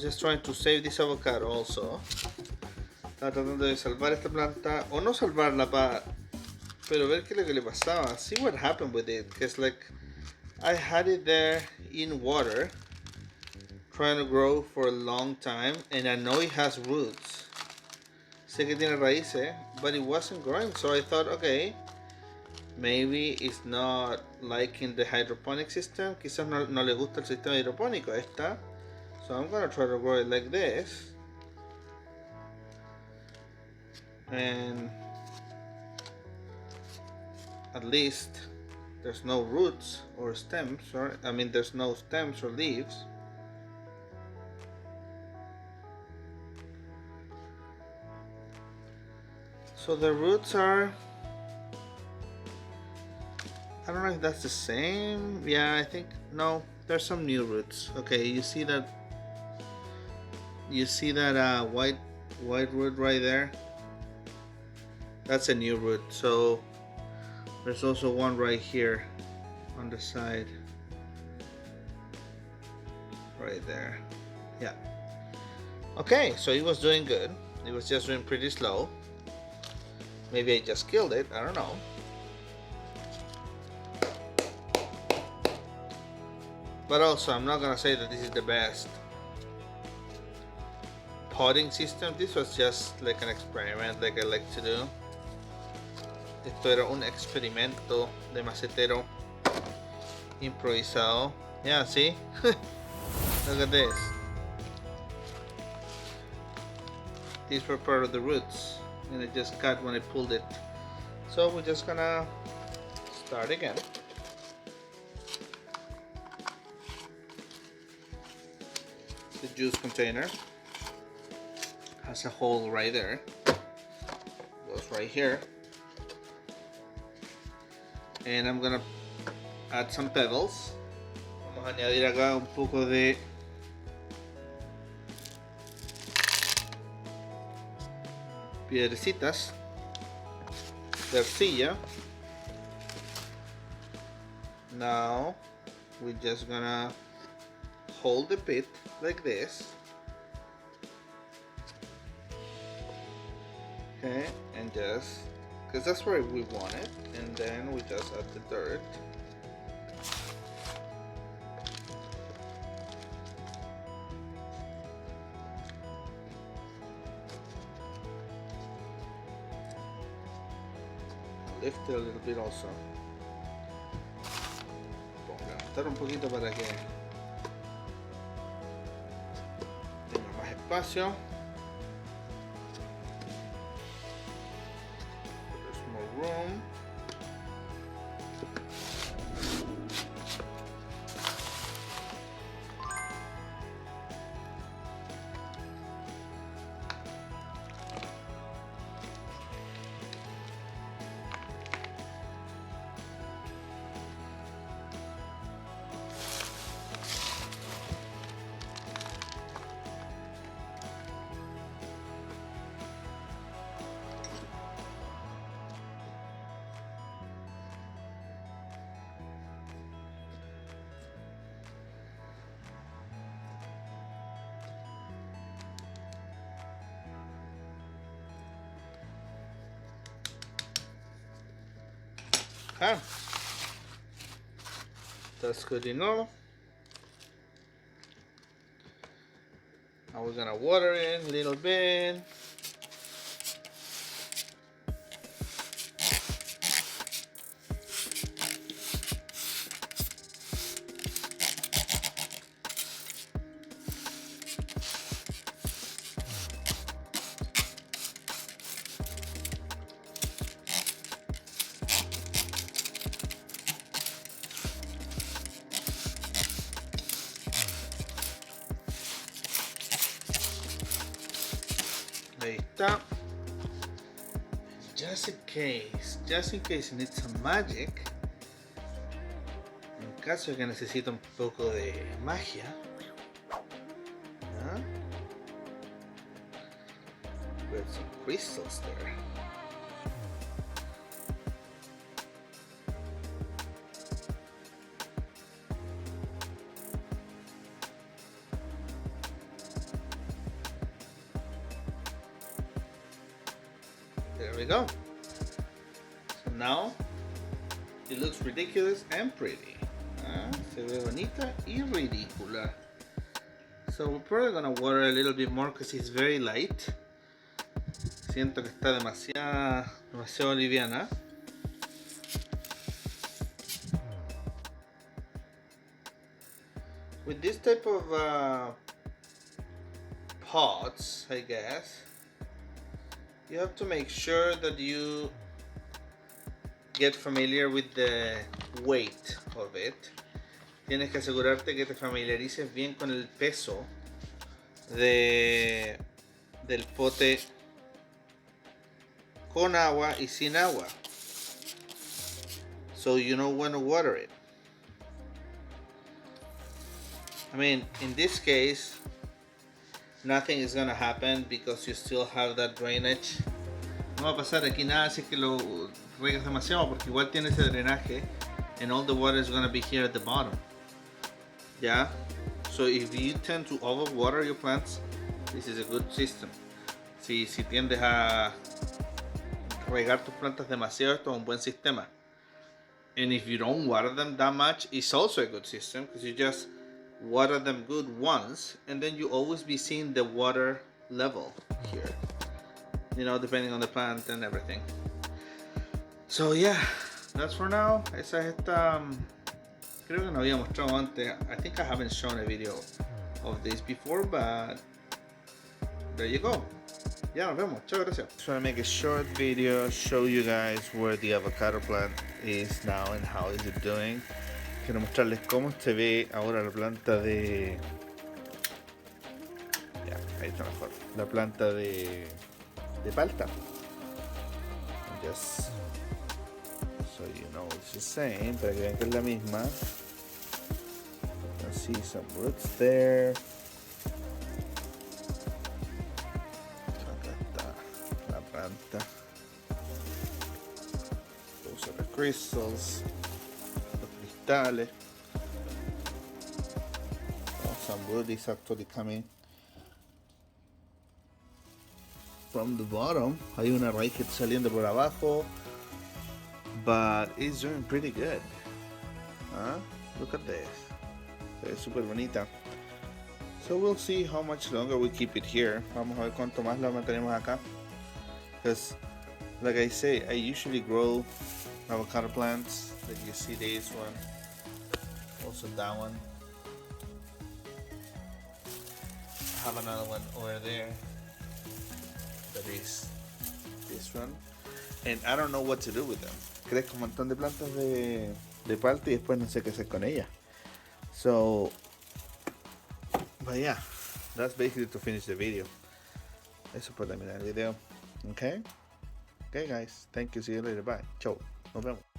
just trying to save this avocado also. Estaba tratando de salvar esta planta, o no salvarla, pero ver qué es lo que le pasaba. See what happened with it, because like I had it there in water, trying to grow for a long time, and I know it has roots. Sé que tiene raíces, but it wasn't growing, so I thought, okay, maybe it's not liking the hydroponic system. Quizás no le gusta el sistema hidropónico esta. So I'm gonna try to grow it like this. And at least there's no roots or stems, or I mean there's no stems or leaves. So the roots are, I don't know if that's the same. Yeah, I think, no, there's some new roots. Okay, you see that white root right there? That's a new root. So there's also one right here on the side. Right there. Yeah. Okay, so it was doing good. It was just doing pretty slow. Maybe I just killed it, I don't know. But also, I'm not gonna say that this is the best potting system. This was just like an experiment, like I like to do. Esto era un experimento de macetero improvisado. Yeah, see? Look at this. These were part of the roots, and it just cut when I pulled it. So we're just gonna start again. The juice container has a hole right there. Goes right here. And I'm gonna add some pebbles. Vamos a añadir acá un poco de piedrecitas de arcilla. Now we're just gonna hold the pit like this. Okay, and just, because that's where we want it, and then we just add the dirt. Lift it a little bit also. Voy a levantar un poquito para que tenga más espacio. There's more room. Okay, that's good enough. Now we're gonna water it a little bit. Ahí está. Just in case you need some magic, en caso de que necesite un poco de magia, ¿ah? Put some crystals there. there we go. So now it looks ridiculous and pretty. Se ve bonita y ridícula. So we're probably gonna water a little bit more because it's very light. Siento que está demasiado liviana. With this type of pots, I guess, you have to make sure that you get familiar with the weight of it. Tienes que asegurarte que te familiarices bien con el peso del pote con agua y sin agua, so you know when to water it. I mean, in this case, nothing is gonna happen because you still have that drainage. No va a pasar aquí nada si es que lo riegas demasiado, porque igual tiene ese drenaje, and all the water is gonna be here at the bottom. Yeah. So if you tend to overwater your plants, this is a good system. Si tiendes a regar tus plantas demasiado, esto es un buen sistema. And if you don't water them that much, it's also a good system because you just water them good once, and then you always be seeing the water level here, you know, depending on the plant and everything. So yeah, that's for now. Esa es esta, creo que no había mostrado antes. I think I haven't shown a video of this before, but there you go. Ya nos vemos. Chao, gracias. Just want to make a short video, show you guys where the avocado plant is now and how is it doing. Quiero mostrarles cómo se ve ahora la planta de... Ya, ahí está mejor. La planta de palta. Just so you know it's the same, para que vean que es la misma. You can see some roots there. Acá está la planta. Those are the crystals. Dale. Oh, some wood is actually coming from the bottom. Hay una raíz que está saliendo por abajo, but it's doing pretty good. Look at this. Se ve super bonita. So we'll see how much longer we keep it here. Vamos a ver cuánto más la mantenemos acá. Because, like I say, I usually grow avocado plants. Like you see this one. Also that one. I have another one over there. That is this one. And I don't know what to do with them. Crezco un montón de plantas de palta y después no sé qué hacer con ellas. So, but yeah, that's basically to finish the video. Eso para terminar el video. Okay? Okay guys, thank you, see you later, bye. Ciao, nos vemos.